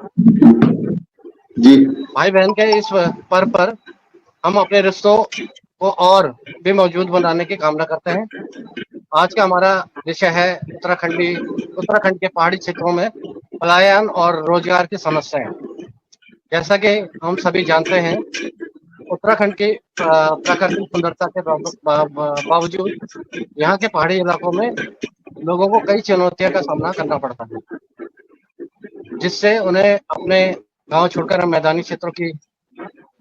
जी। भाई बहन के इस पर्व पर हम अपने रिश्तों को और भी मौजूद बनाने की कामना करते हैं। आज का हमारा विषय है उत्तराखंड के पहाड़ी क्षेत्रों में पलायन और रोजगार की समस्याएं। जैसा कि हम सभी जानते हैं, उत्तराखंड की प्राकृतिक सुंदरता के बावजूद यहाँ के पहाड़ी इलाकों में लोगों को कई चुनौतियों का सामना करना पड़ता है, जिससे उन्हें अपने गांव छोड़कर मैदानी क्षेत्रों की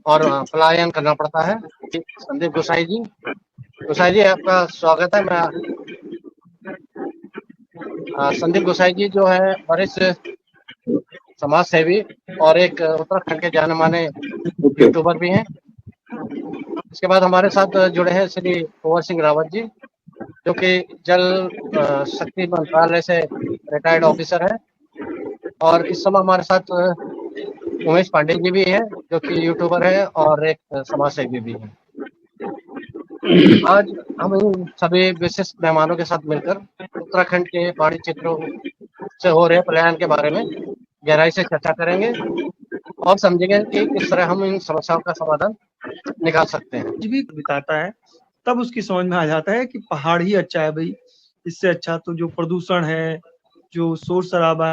और पलायन करना पड़ता है। संदीप गोसाई जी आपका स्वागत है। मैं संदीप गोसाई जी जो है वरिष्ठ समाज सेवी और एक उत्तराखंड के जाने माने यूट्यूबर भी हैं। इसके बाद हमारे साथ जुड़े हैं श्री कुंवर सिंह रावत जी, जो कि जल शक्ति मंत्रालय से रिटायर्ड ऑफिसर है। और इस समय हमारे साथ उमेश पांडे जी भी हैं, जो कि यूट्यूबर है और एक समाज सेवी भी है। आज हम इन सभी विशिष्ट मेहमानों के साथ मिलकर उत्तराखंड के पहाड़ी क्षेत्रों से हो रहे पलायन के बारे में गहराई से चर्चा करेंगे और समझेंगे कि किस तरह हम इन समस्याओं का समाधान निकाल सकते हैं। भी बिताता है तब उसकी समझ में आ जाता है कि पहाड़ ही अच्छा है भाई। इससे अच्छा तो जो प्रदूषण है, जो शोर शराबा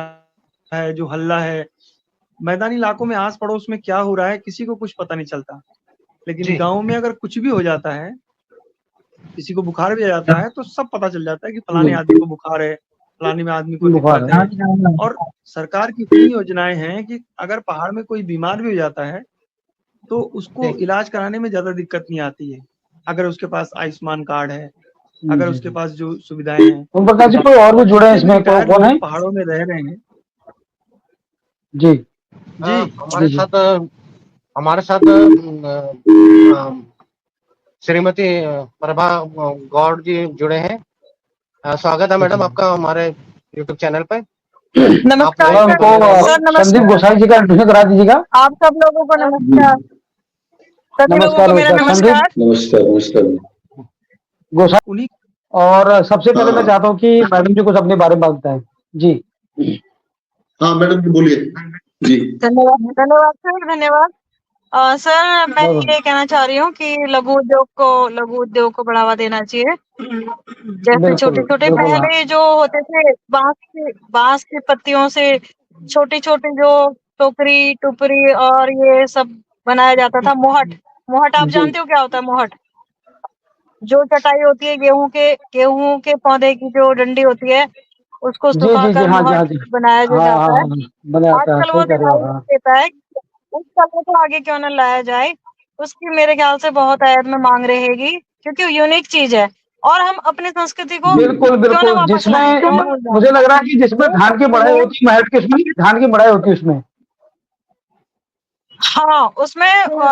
है, जो हल्ला है, मैदानी इलाकों में आस पड़ोस में क्या हो रहा है किसी को कुछ पता नहीं चलता। लेकिन गांव में अगर कुछ भी हो जाता है, किसी को बुखार भी आ जाता है, तो सब पता चल जाता है कि फलाने आदमी को बुखार है, फलाने में आदमी को दिक्कत है। और सरकार की इतनी योजनाएं हैं कि अगर पहाड़ में कोई बीमार भी हो जाता है तो उसको इलाज कराने में ज्यादा दिक्कत नहीं आती है, अगर उसके पास आयुष्मान कार्ड है, अगर उसके पास जो सुविधाएं हैं। ओम प्रकाश जी, कोई और भी जुड़े हैं इसमें? कौन है? पहाड़ों में रह रहे हैं जी जी। हमारे साथ श्रीमती प्रभा गौड़ जी जुड़े हैं। स्वागत है मैडम आपका हमारे यूट्यूब चैनल पर। नमस्कार सर। नमस्कार। संदीप गोसाई जी का इंट्रोडक्शन करा दीजिएगा। आप सब लोगों को नमस्कार। सभी लोगों को मेरा नमस्कार। नमस्कार गोसाई। और सबसे पहले मैं चाहता हूँ कि मैडम जी कुछ अपने बारे में बताएं। जी हाँ मैडम जी बोलिए। जी धन्यवाद सर, धन्यवाद। सर मैं ये कहना चाह रही हूँ कि लघु उद्योग को बढ़ावा देना चाहिए। जैसे छोटे छोटे पहले जो होते थे बांस की पत्तियों से छोटी छोटी जो टोकरी टुपरी और ये सब बनाया जाता था। मोहट आप जानते हो क्या होता है? मोहट जो चटाई होती है गेहूं के पौधे की जो डंडी होती है, उसको सुखाकर मोहट बनाया जाता है। आजकल वो दिखाई नहीं देता है। उस कला को आगे क्यों न लाया जाए, उसकी मेरे ख्याल से बहुत आयत में मांग रहेगी, क्योंकि यूनिक चीज है और हम अपनी संस्कृति को बिल्कुल जिसमें मुझे लग रहा है कि जिसमें धान की बढ़ाई होती है, महट के उसमें धान की बढ़ाई होती है उसमें। हाँ, उसमें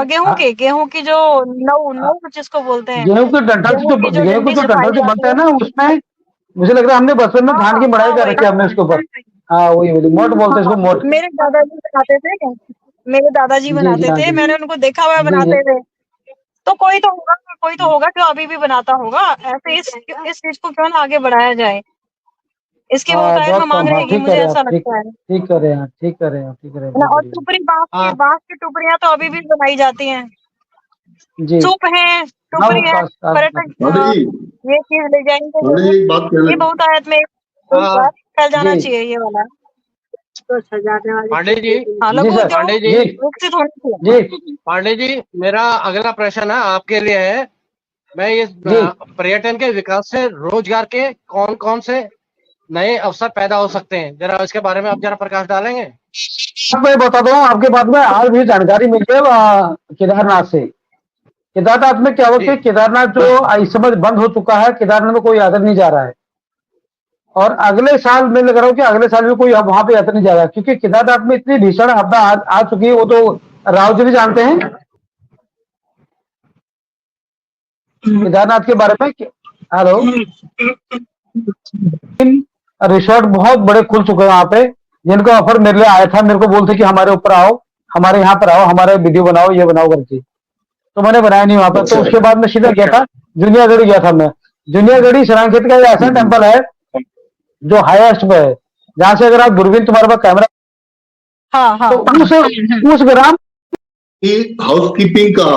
गेहूं की जो नौ जिसको बोलते हैं, गेहूं के डंठल से बनता है ना, उसमें मुझे लग रहा है हमने बचपन में धान की बढ़ाई कर रखी है हमने उसके ऊपर। हाँ वही मोट बोलते हैं इसको, मोट। मेरे दादाजी बनाते थे, मैंने उनको देखा हुआ बनाते थे। तो कोई तो होगा जो अभी भी बनाता होगा। ऐसे इस चीज को क्यों ना आगे बढ़ाया जाए, इसकी बहुत आयत में मांग रहेगी, मुझे ऐसा लगता है। ठीक कर रहे हैं। और टुपरी बांस की टुपरियां तो अभी भी बनाई जाती हैं। सूप है, टुपरी है, पर्यटक ये चीज ले जाएंगे। ये बहुत आयत में फैल जाना चाहिए ये वाला। पांडे जी मेरा अगला प्रश्न है आपके लिए है। मैं ये पर्यटन के विकास से रोजगार के कौन कौन से नए अवसर पैदा हो सकते हैं, जरा इसके बारे में आप जरा प्रकाश डालेंगे? मैं बता दूं आपके पास में आज भी जानकारी मिली है केदारनाथ से। केदारनाथ में क्या होता है, केदारनाथ जो इस समय बंद हो चुका है, केदारनाथ में कोई यात्रा नहीं जा रहा है। और अगले साल मैं लग रहा हूँ कि अगले साल भी कोई वहां पे यात्रा नहीं जा रहा है, क्योंकि केदारनाथ में इतनी भीषण आपदा आ चुकी है। वो तो राव जी भी जानते हैं केदारनाथ के बारे में। हेलो, रिसोर्ट बहुत बड़े खुल चुके हैं वहां पे, जिनका ऑफर मेरे लिए आया था। मेरे को बोलते कि हमारे ऊपर आओ, हमारे यहाँ पर आओ, हमारे वीडियो बनाओ, ये बनाओ करके। तो मैंने बनाया नहीं वहां पर। तो उसके बाद मैं सीधा गया था जुनियागढ़ी गया था। मैं जुनियागढ़ी शरांखेत का ऐसा टेम्पल है जो हाईएस्ट पे है, जहां से अगर आप दूरबीन तुम्हारे पास कैमरा हाँ हाँ तो उस ग्राम की हाउसकीपिंग का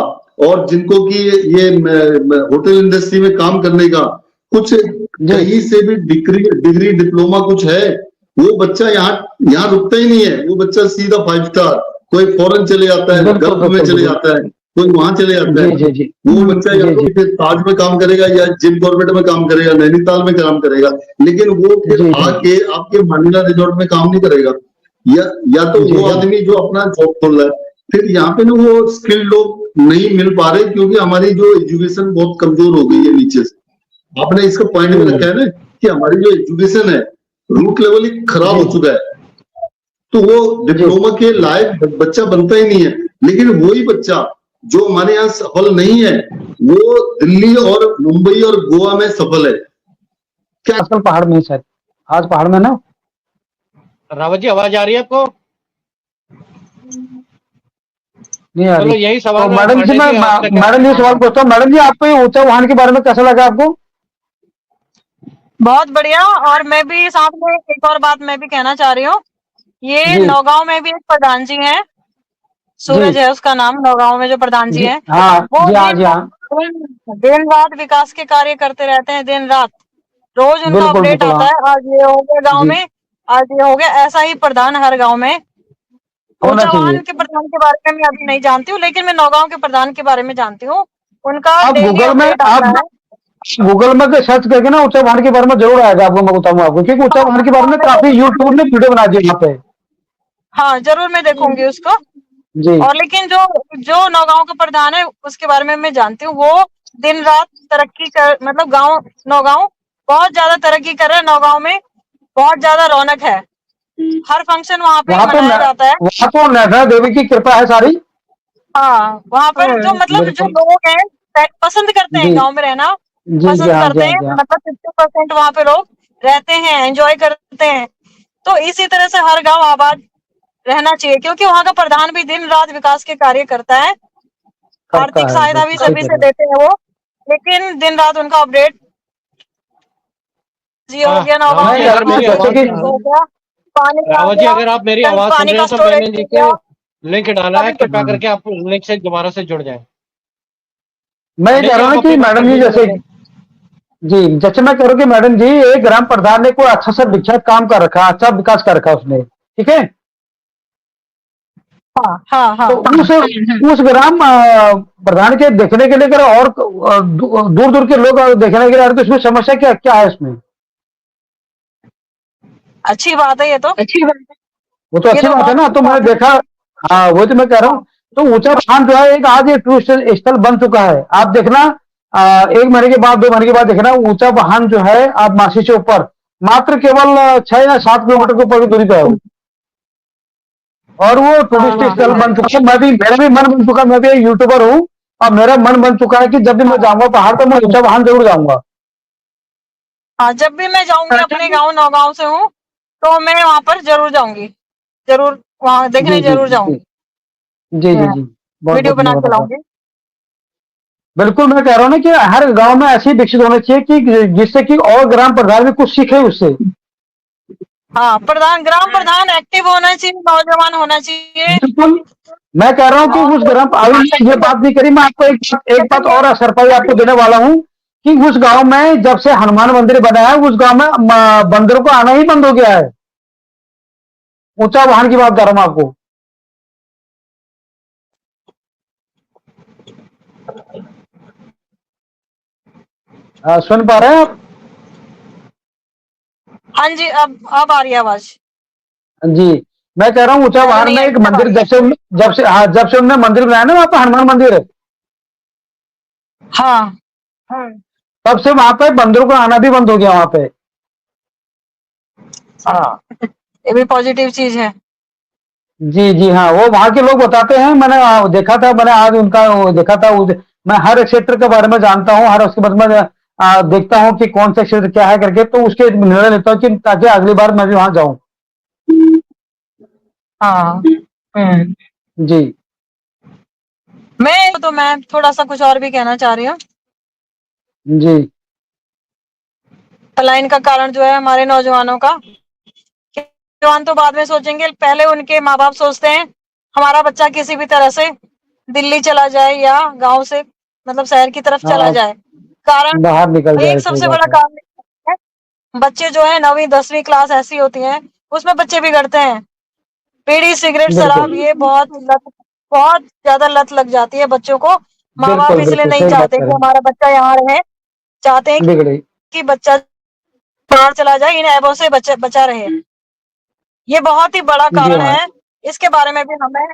और जिनको कि ये होटल इंडस्ट्री में काम करने का कुछ कहीं से भी डिग्री डिप्लोमा कुछ है, वो बच्चा यहाँ रुकता ही नहीं है। वो बच्चा सीधा 5 स्टार, कोई फॉरेन चले जाता है, गल्फ में चले जाता है, कोई वहां चले जाता है। वो बच्चा या तो फिर ताज में काम करेगा या जिम कॉर्बेट में काम करेगा, नैनीताल में काम करेगा, लेकिन वो फिर आके आपके मानिला रिजॉर्ट में काम नहीं करेगा। या तो वो आदमी जो अपना जॉब खोल रहा है, फिर यहाँ पे ना वो स्किल्ड लोग नहीं मिल पा रहे, क्योंकि हमारी जो एजुकेशन बहुत कमजोर हो गई है नीचे से। आपने इसका पॉइंट में रखा है ना कि हमारी जो एजुकेशन है रूट लेवल ही खराब हो चुका है, तो वो डिप्लोमा के लायक बच्चा बनता ही नहीं है। लेकिन वही बच्चा जो हमारे यहाँ सफल नहीं है, वो दिल्ली और मुंबई और गोवा में सफल है। क्या आजकल पहाड़ में सर, आज पहाड़ में ना रावत जी आवाज आ रही है आपको? नहीं आ चलो रही। यही तो सवाल मैडम जी, मैं मैडम जी सवाल पूछता हूँ। मैडम जी, आपको ये ऊंचा वाहन के बारे में कैसा लगा आपको? बहुत बढ़िया। और मैं भी साथ में एक और बात मैं भी कहना चाह रही हूँ, ये नौगांव में भी एक प्रधान जी हैं, सूरज है उसका नाम, नौगांव में जो प्रधान जी हैं, हाँ वो जी, हाँ जी, हाँ दिन रात विकास के कार्य करते रहते हैं, दिन रात रोज उनका बिल्कुल अपडेट बिल्कुल। आता हाँ है, आज ये हो गया गांव जी, में, आज ये हो गया। ऐसा ही प्रधान हर गांव में। होना ऊंचा वाहन चाहिए। के प्रधान के बारे में मैं अभी नहीं जानती हूँ, लेकिन मैं नौगांव के प्रधान के बारे में जानती हूँ। उनका आप डेली गूगल में अपडेट आता है। गूगल में सर्च करके ना ऊंचा वाहन के बारे में जरूर आएगा आपको, मैं बताऊंगा आपको, क्योंकि ऊंचा वाहन के बारे में काफी यूट्यूब ने वीडियो बना दी यहाँ पे। हाँ जरूर मैं देखूंगी उसको। जी, और लेकिन जो जो नौगांव का प्रधान है उसके बारे में मैं जानती हूँ, वो दिन रात तरक्की कर, मतलब गांव नौगांव बहुत ज्यादा तरक्की कर रहा है। नौगांव में बहुत ज्यादा रौनक है, हर फंक्शन वहां पे मनाया जाता है। वहाँ तो नैना देवी की कृपा है सारी। हाँ वहां पर जो मतलब जो बिल्कुल। लोग हैं पसंद करते हैं जी गांव में रहना, जी जी, पसंद हाँ जी, करते हाँ हैं, जी, हाँ मतलब 50% वहां पे लोग रहते हैं, एंजॉय करते हैं। तो इसी तरह से हर गांव आबाद रहना चाहिए, क्योंकि वहां का प्रधान भी दिन रात विकास के कार्य करता है। करता आर्थिक है, सहायता भी बिल्कुल सही सभी कह से रहे देते हैं वो, लेकिन दिन रात उनका अपडेट जी हो गया, रावत नौगांव जी में अगर मेरी आवाज हो गया, पानी का आ रावत जी गया, अगर आप मेरी कल आवाज सुन पानी रहे का हो तो स्टोरेज मैंने हो नीचे गया, लिंक डाला है, सभी कुछ। कृपया करके आप लिंक से दोबारा से जुड़ जाएं। मैं ये कह रहा हूँ कि मैडम जी जैसे, जी जैसे मैं कह रहा हूँ कि मैडम जी, एक ग्राम प्रधान ने कोई अच्छा सा विख्यात काम कर रखा, अच्छा विकास कर रखा उसने, ठीक है। हाँ हाँ हाँ तो उस ग्राम प्रधान के देखने के लिए अगर और दूर दूर के लोग देखने के लिए आ रहे, तो इसमें समस्या क्या क्या है इसमें? अच्छी बात है ये तो, वो तो ये अच्छी तो बात है बहुत ना, अच्छी तो मैंने बात है। देखा। हाँ वही तो मैं कह रहा हूँ। तो ऊंचा स्थान जो है एक आज एक टूरिस्ट स्थल बन चुका है। आप देखना, 1 महीने के बाद 2 महीने के बाद देखना, ऊंचा वाहन जो है आप मासी से ऊपर मात्र केवल 6 या 7 किलोमीटर के ऊपर की दूरी पे है वो। और वो टूरिस्ट हाँ स्थल बन चुका है। मेरा भी मन बन चुका है, मैं भी एक यूट्यूबर हूँ, और मेरा मन बन चुका है कि जब भी मैं जाऊंगा पहाड़ तो मैं ऊंचा वाहन जरूर जाऊंगा। हाँ, जब भी मैं जाऊंगी, अपने गांव नौगांव से हूँ, तो मैं वहां पर जरूर जाऊंगी, जरूर वहां देखने जी जी जरूर जी जाऊंगी, जी जी जी, बहुत वीडियो बहुत बना के धन्यवाद आपका। लाऊंगी। बिल्कुल, मैं कह रहा हूँ ना कि हर गांव में ऐसे ही विकसित होना चाहिए कि जिससे कि और ग्राम प्रधान भी कुछ सीखे उससे। हाँ प्रधान, ग्राम प्रधान एक्टिव होना चाहिए, नौजवान होना चाहिए। बिल्कुल, मैं कह रहा हूँ कि उस ग्राम, अभी ये बात नहीं करी, मैं आपको एक बात और सरप्राइज आपको देने वाला हूँ कि उस गांव में जब से हनुमान मंदिर बना है, उस गांव में बंदरों को आना ही बंद हो गया है। ऊंचा वाहन की बात कर रहा हूँ आपको। सुन पा रहे हैं आप? हाँ जी, अब आ रही है आवाज। जी, मैं कह रहा हूँ ऊंचा वाहन में एक मंदिर, जब से उन्होंने मंदिर बनाया ना वहां पर, हनुमान मंदिर है, हाँ तब से वहां पे बंदरों को आना भी बंद हो गया वहां पे। हाँ, ये भी पॉजिटिव चीज है। जी जी, हाँ वो वहां के लोग बताते हैं, मैंने देखा था, मैंने आज उनका वो देखा था। मैं हर क्षेत्र के बारे में जानता हूँ, हर उसके बाद में देखता हूँ कि कौन सा क्षेत्र क्या है करके, तो उसके निर्णय लेता हूँ कि ताकि अगली बार मैं भी वहां जाऊं। हाँ जी मैं थोड़ा सा कुछ और भी कहना चाह रही हूँ। जी पलायन का कारण जो है हमारे नौजवानों का, नौजवान तो बाद में सोचेंगे, पहले उनके माँ बाप सोचते हैं हमारा बच्चा किसी भी तरह से दिल्ली चला जाए या गांव से मतलब शहर की तरफ चला हाँ, जाए। कारण बाहर निकल जाए, एक सही सबसे बात बड़ा है। कारण है, बच्चे जो है 9वीं 10वीं क्लास ऐसी होती है उसमें बच्चे बिगड़ते हैं। बीड़ी सिगरेट शराब बिल्कुल ये बहुत ज्यादा लत लग जाती है बच्चों को। माँ बाप बिल्कुल इसलिए बिल्कुल नहीं सही बात चाहते कि करें, हमारा बच्चा यहाँ रहे, चाहते हैं बिगड़ी। कि बच्चा बाहर चला जाए, इन ऐबों से बचा रहे। ये बहुत ही बड़ा जी कारण हाँ, है। इसके बारे में भी हमें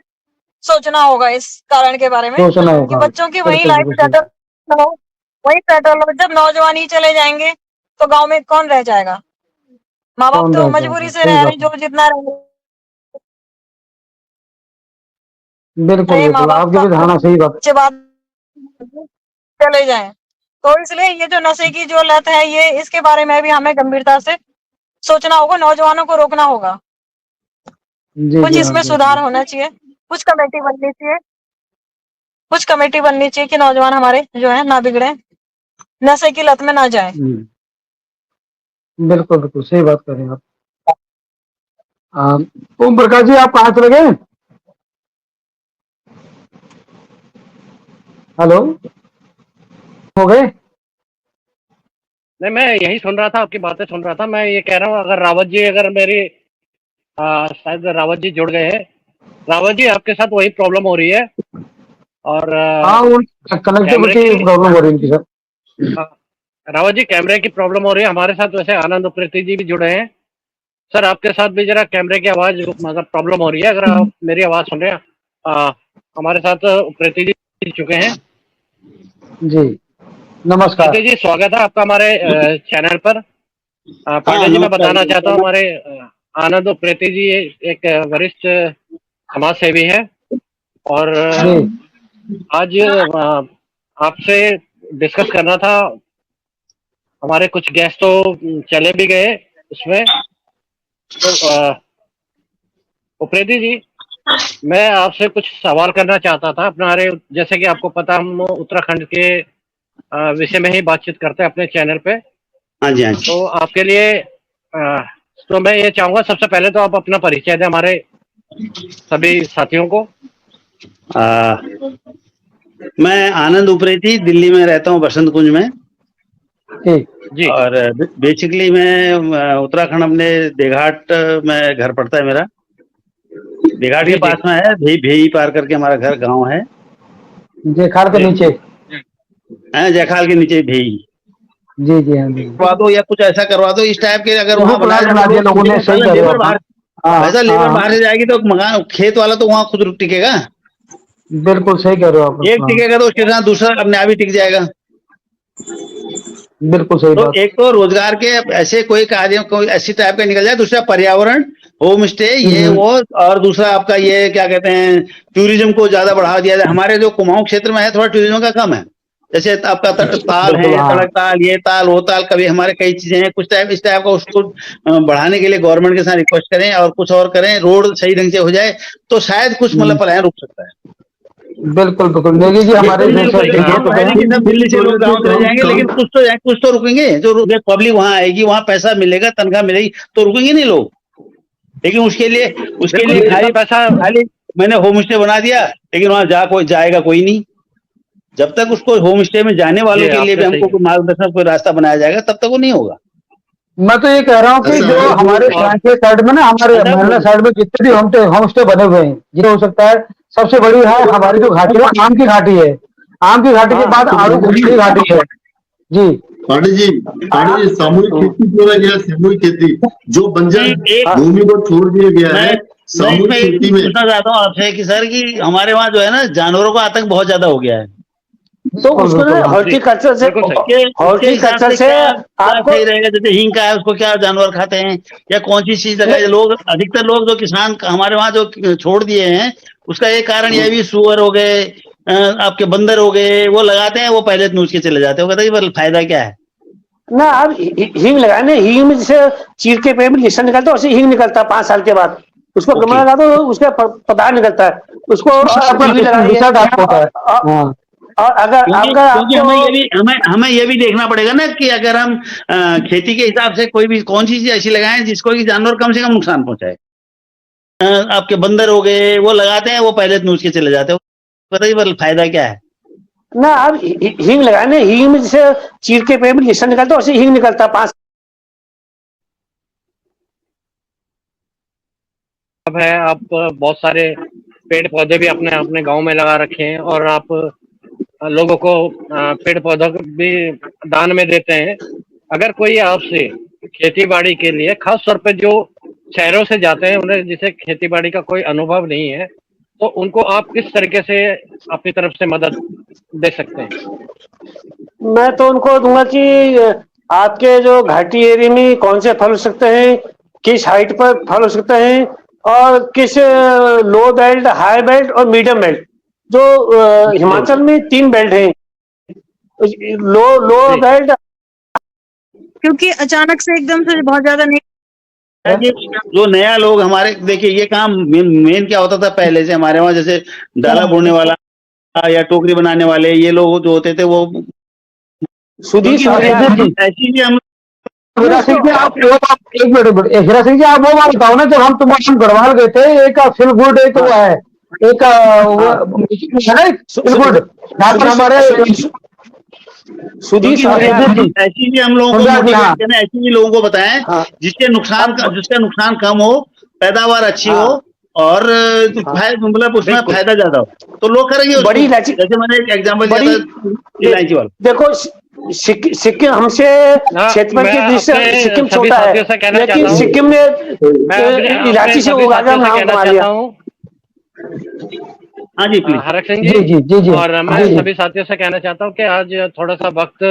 सोचना होगा, इस कारण के बारे में सोचना कि होगा। बच्चों की वही बिल्कुल लाइफ बिल्कुल सही। सेटल हो, वही सेटल हो। जब नौजवान ही चले जाएंगे तो गांव में कौन रह जाएगा? माँ बाप कौन तो रह मजबूरी जाएगा, से सही रह रहे बात हैं, है। जो जितना बिल्कुल रहे माँ बिल्कुल, बाप आपकी का भी धारणा सही बात। बच्चे बाद चले जाएं। तो इसलिए ये जो नशे की जो लत है, ये इसके बारे में भी हमें गंभीरता से सोचना होगा, नौजवानों को रोकना होगा। जी कुछ जी हाँ, इसमें सुधार बिल्कुल। होना चाहिए, कुछ कमेटी बननी चाहिए, कुछ कमेटी बननी चाहिए कि नौजवान हमारे जो है ना बिगड़े, नशे की लत में ना जाए। बिल्कुल बिल्कुल सही बात कर रहे हैं आप। ओम प्रकाश जी, आप कहाँ चले गए? हेलो, हो गए? नहीं, मैं यही सुन रहा था, आपकी बातें सुन रहा था। मैं ये कह रहा हूँ, अगर रावत जी, अगर मेरी शायद रावत जी जुड़ गए हैं। रावत जी, आपके साथ वही प्रॉब्लम हो रही है और हाँ, वो कैमरे कनेक्टिविटी की प्रॉब्लम हो रही है सर। अ, रावत जी, कैमरे की प्रॉब्लम हो रही है हमारे साथ। वैसे आनंद उप्रेती जी भी जुड़े हैं। सर, आपके साथ भी जरा कैमरे की आवाज मतलब प्रॉब्लम हो रही है, अगर आप मेरी आवाज सुन रहे हैं। हमारे साथ उप्रेती जी चुके हैं। जी, नमस्कार। उप्रेती जी, स्वागत है आपका हमारे चैनल पर। हाँ पांडे जी, मैं नमस्कार बताना चाहता हूँ, नमस्कार। हमारे आनंद उप्रेती जी एक वरिष्ठ समाज सेवी है और जी आज आपसे डिस्कस करना था। हमारे कुछ गेस्ट तो चले भी गए उसमें। तो उप्रेती जी, मैं आपसे कुछ सवाल करना चाहता था। हमारे, जैसे कि आपको पता, हम उत्तराखंड के विषय में ही बातचीत करते हैं अपने चैनल पे। हाँ जी हाँ जी। तो आपके लिए तो मैं ये चाहूंगा, सबसे पहले तो आप अपना परिचय दें हमारे सभी साथियों को। आ, मैं आनंद उप्रेती दिल्ली में रहता हूँ, बसंत कुंज में। ठीक। जी और बेसिकली मैं उत्तराखंड, अपने देघाट में घर पड़ता है मेरा। देघाट के जी जी पास में है, भेई पार करके हमारा घर गांव है। जेखार के जी नीचे। जयखाल के नीचे भेई। जी जी हाँ जी। करवा दो या कुछ ऐसा करवा दो इस टाइप के, अगर देखो वहां बनाया प्लाट जाए बना तो दिया लोगों ने, सही लेकिन कह रहे हो लेबर आप। बाहर, हाँ वैसा लेबर हाँ, बाहर से जाएगी तो मकान खेत वाला तो वहां खुद टिकेगा। बिल्कुल सही कह रहे हो आप। एक हाँ, टिकेगा तो उसके साथ दूसरा अपने आप ही टिक जाएगा। बिल्कुल सही तो बात। एक तो रोजगार के ऐसे कोई कार्य, कोई ऐसी टाइप का निकल जाए। दूसरा पर्यावरण, होम स्टे, ये हम्म, वो। और दूसरा आपका ये क्या कहते हैं, टूरिज्म को ज्यादा बढ़ावा दिया जाए। हमारे जो कुमाऊं क्षेत्र में है, थोड़ा टूरिज्म का कम है। जैसे आपका ताल बिल्कुल है, हाँ। तड़क ताल, ये ताल वो ताल, कभी हमारे कई चीजें हैं, कुछ टाइप इस टाइप का। उसको बढ़ाने के लिए गवर्नमेंट के साथ रिक्वेस्ट करें और कुछ और करें, रोड सही ढंग से हो जाए तो शायद कुछ मतलब पलायन रुक सकता है। बिल्कुल बिल्कुल, नेगी जी हमारे बिल्कुल नहीं जैसे रुकेगी, ये तो है नहीं कि सब दिल्ली से लोग गांव चले जाएंगे, लेकिन कुछ तो रुकेंगे। जो पब्लिक वहां आएगी, वहां पैसा मिलेगा, तनख्वाह मिलेगी, तो रुकेंगे नहीं लोग। लेकिन उसके लिए बिल्कुल, जितना खाली पैसा खाली मैंने होम स्टे बना दिया, लेकिन वहां कोई जाएगा कोई नहीं। जब तक उसको होम स्टे में जाने वालों ये के लिए आपने भी सही हमको कोई मार्गदर्शन, कोई रास्ता बनाया जाएगा, तब तक वो नहीं होगा। मैं तो ये कह रहा हूँ कि ऐसा जो है हमारे जो और सांके साइड में ना, हमारे अच्छा महला साइड में जितने भी होम स्टे बने हुए हैं, ये हो सकता है सबसे बड़ी है हमारी जो घाटी है, आम की घाटी है। आम की घाटी के हाँ बाद आड़ू की घाटी है। जी पांडे जी, पांडे जी, सामूहिक खेती बोला गया, सामूहिक खेती जो बंजर एक भूमि को छोड़ दिया गया मैं है मैं इसमें सामूहिक एक खेती चीज में। पूछना चाहता हूँ आपसे कि सर, कि हमारे वहाँ जो है ना, जानवरों का आतंक बहुत ज्यादा हो गया है। तो बिल्कुल उसको ना बिल्कुल हाँ। जी, हॉर्टिकल्चर से बिल्कुल सही। उसके हिसाब हॉर्टिकल्चर से से क्या आपको सही रहेगा? जैसे हींग का है, उसको क्या जानवर खाते हैं, या कौन सी चीज लगाए? लोग, अधिकतर लोग जो किसान हमारे वहाँ जो छोड़ दिए हैं, उसका एक कारण यह भी, सुअर हो गए, आपके बंदर हो गए, वो लगाते हैं, वो पहले नूच के चले जाते हैं। वो कहते हैं फायदा क्या है? ना आप हींग लगाए ना, हींग में जैसे चीर के पेड़ में निशा निकलता है, वैसे हींग निकलता है 5 साल के बाद। उसको ओके। गमला लगा दो, उसका पदार्थ निकलता है। उसको पर टीवी लगाइए। रिसर्च आपको होता है। हाँ और अगर क्योंकि अगर क्योंकि आपको हमें ये भी देखना पड़ेगा ना कि अगर हम खेती के हिसाब से कोई भी कौन सी चीज ऐसी लगाएं जिसको कि जानवर कम से कम नुकसान पहुंचाए। आपके बंदर हो गए, वो लगाते हैं, वो पहले नूच के चले जाते हैं, बताइए फायदा क्या है। ना, आप हींग लगाए ना, हींग में जैसे चीर के पेड़ में लिसन निकलता है, वैसे हींग निकलता है 5। अब है, आप बहुत सारे पेड़ पौधे भी अपने अपने गांव में लगा रखे हैं और आप लोगों को पेड़ पौधों को भी दान में देते हैं। अगर कोई आपसे खेती बाड़ी के लिए, खास तौर पे जो शहरों से जाते हैं, उन्हें जिसे खेती बाड़ी का कोई अनुभव नहीं है, तो उनको आप किस तरीके से अपनी तरफ से मदद दे सकते हैं? मैं तो उनको दूंगा कि आपके जो घाटी एरिया में कौन से फल हो सकते हैं, किस हाइट पर फल हो सकते हैं, और किस लो बेल्ट, हाई बेल्ट और मीडियम बेल्ट, जो हिमाचल में 3 बेल्ट हैं। लो लो जी। बेल्ट, क्योंकि अचानक से एकदम से बहुत ज्यादा नहीं। है कि जो नया लोग हमारे, देखिए ये काम मेन क्या होता था पहले से हमारे वहाँ, जैसे डाला बोने वाला या टोकरी बनाने वाले, ये लोग जो होते थे वो सुधीर ऐसी भी हम हीरा सिंह जी, आप एक मिनट, हीरा सिंह जी आप वो बात बताओ ना, जब हम तुम्हारे गढ़वाल गए थे, एक फील गुड, एक वो है, एक वो है ना, फील गुड, जहाँ पर हमारे सुधीर ऐसी भी हम लोगों को मोटिवेट करना, ऐसी भी लोगों को बताएं हाँ। जिसका नुकसान कम हो, पैदावार अच्छी हो, और मतलब उसमें फायदा ज्यादा हो, तो लोग करेंगे। बड़ी इलायची, जैसे मैंने एक एग्जांपल दिया था इलायची वाला। देखो सिक्किम हमसे क्षेत्र की दृष्टि से सिक्किम छोटा है, लेकिन सिक्किम ने इलायची से उगाकर नाम कमा लिया। हाँ जी प्लीज। हरक सिंह जी। और मैं सभी साथियों से कहना चाहता हूँ कि आज थोड़ा सा वक्त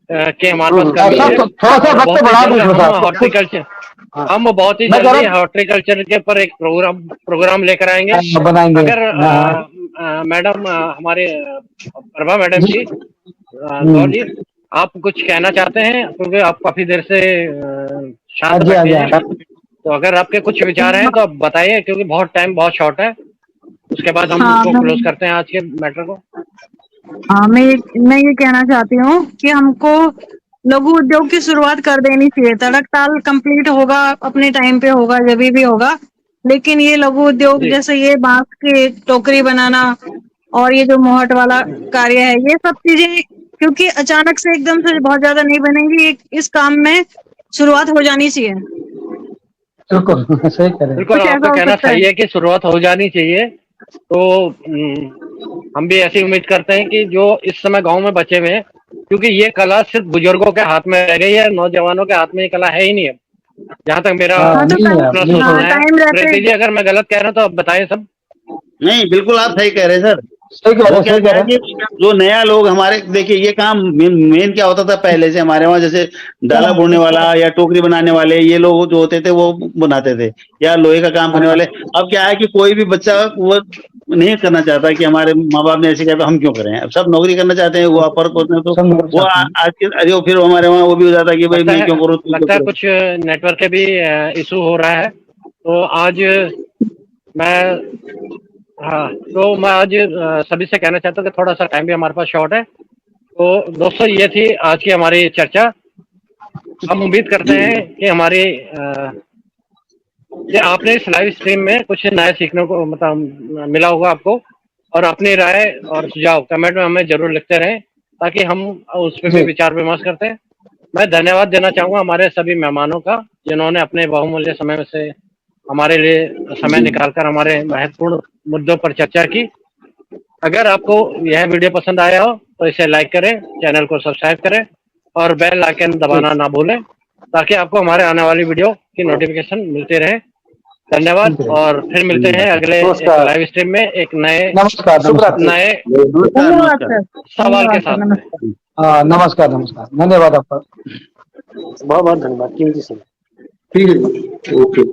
के हमारे पास कमी है, थोड़ा सा वक्त बढ़ा दो, हॉर्टिकल्चर, हम बहुत ही जल्दी हॉर्टिकल्चर के ऊपर एक प्रोग्राम लेकर आएंगे। बनाएंगे। अगर मैडम, हमारे प्रभा मैडम जी, गौर जी, आप कुछ कहना चाहते हैं, क्योंकि आप काफी देर से शांत बैठे हैं, तो अगर आपके कुछ विचार हैं तो आप बताइए, क्योंकि बहुत शॉर्ट है, उसके बाद हम इसको क्लोज करते हैं आज के मैटर को। हाँ, मैं ये कहना चाहती हूँ कि हमको लघु उद्योग की शुरुआत कर देनी चाहिए। तड़क ताल कंप्लीट होगा, अपने टाइम पे होगा, जब भी होगा, लेकिन ये लघु उद्योग जैसे ये बांस की टोकरी बनाना और ये जो मोहट वाला कार्य है, ये सब चीजें क्योंकि अचानक से एकदम से बहुत ज्यादा नहीं बनेंगी, इस काम में शुरुआत हो जानी चाहिए। बिल्कुल सही कह रहे हैं। बिल्कुल, आपका कहना सही है कि शुरुआत हो जानी चाहिए। तो हम भी ऐसी उम्मीद करते हैं कि जो इस समय गांव में बचे हुए हैं, क्योंकि ये कला सिर्फ बुजुर्गों के हाथ में रह गई है, नौजवानों के हाथ में ये कला है ही नहीं है, जहाँ तक मेरा सोचना है। प्रीति जी, अगर मैं गलत कह रहा हूँ तो आप बताएं सब। नहीं, बिल्कुल आप सही कह रहे हैं सर। सही कह रहे हैं। जो नया लोग हमारे, देखिए ये काम मेन क्या होता था पहले से हमारे वहाँ, जैसे डाला बोने वाला या टोकरी बनाने वाले, ये लोग जो होते थे वो बनाते थे, या लोहे का काम करने वाले। अब क्या है कि कोई भी बच्चा वो नहीं करना चाहता कि हमारे माँ बाप ने ऐसे कहा तो हम क्यों करें, अब सब नौकरी करना चाहते हैं, वो अपर होते हैं, तो वो आज के अरे फिर हमारे वहाँ वो भी हो जाता है कि भाई मैं क्यों करूँ। लगता है कुछ नेटवर्क के भी इशू हो रहा है, तो आज मैं आज सभी से कहना चाहता हूँ कि थोड़ा सा टाइम भी हमारे पास शॉर्ट है। तो दोस्तों, ये थी आज की हमारी चर्चा। हम उम्मीद करते हैं कि हमारी ये आपने इस लाइव स्ट्रीम में कुछ नया सीखने को मतलब मिला होगा आपको, और अपनी राय और सुझाव कमेंट में हमें जरूर लिखते रहें, ताकि हम उस पर भी विचार विमर्श करते हैं। मैं धन्यवाद देना चाहूंगा हमारे सभी मेहमानों का, जिन्होंने अपने बहुमूल्य समय से हमारे लिए समय निकालकर हमारे महत्वपूर्ण मुद्दों पर चर्चा की। अगर आपको यह वीडियो पसंद आया हो तो इसे लाइक करें, चैनल को सब्सक्राइब करें और बेल आइकन दबाना ना भूलें, ताकि आपको हमारे आने वाली वीडियो की नोटिफिकेशन मिलती रहे। धन्यवाद, और फिर मिलते हैं अगले लाइव स्ट्रीम में एक नए सवाल के साथ। नमस्कार, धन्यवाद आपका, बहुत बहुत धन्यवाद कीमती समय। ठीक है, ओके।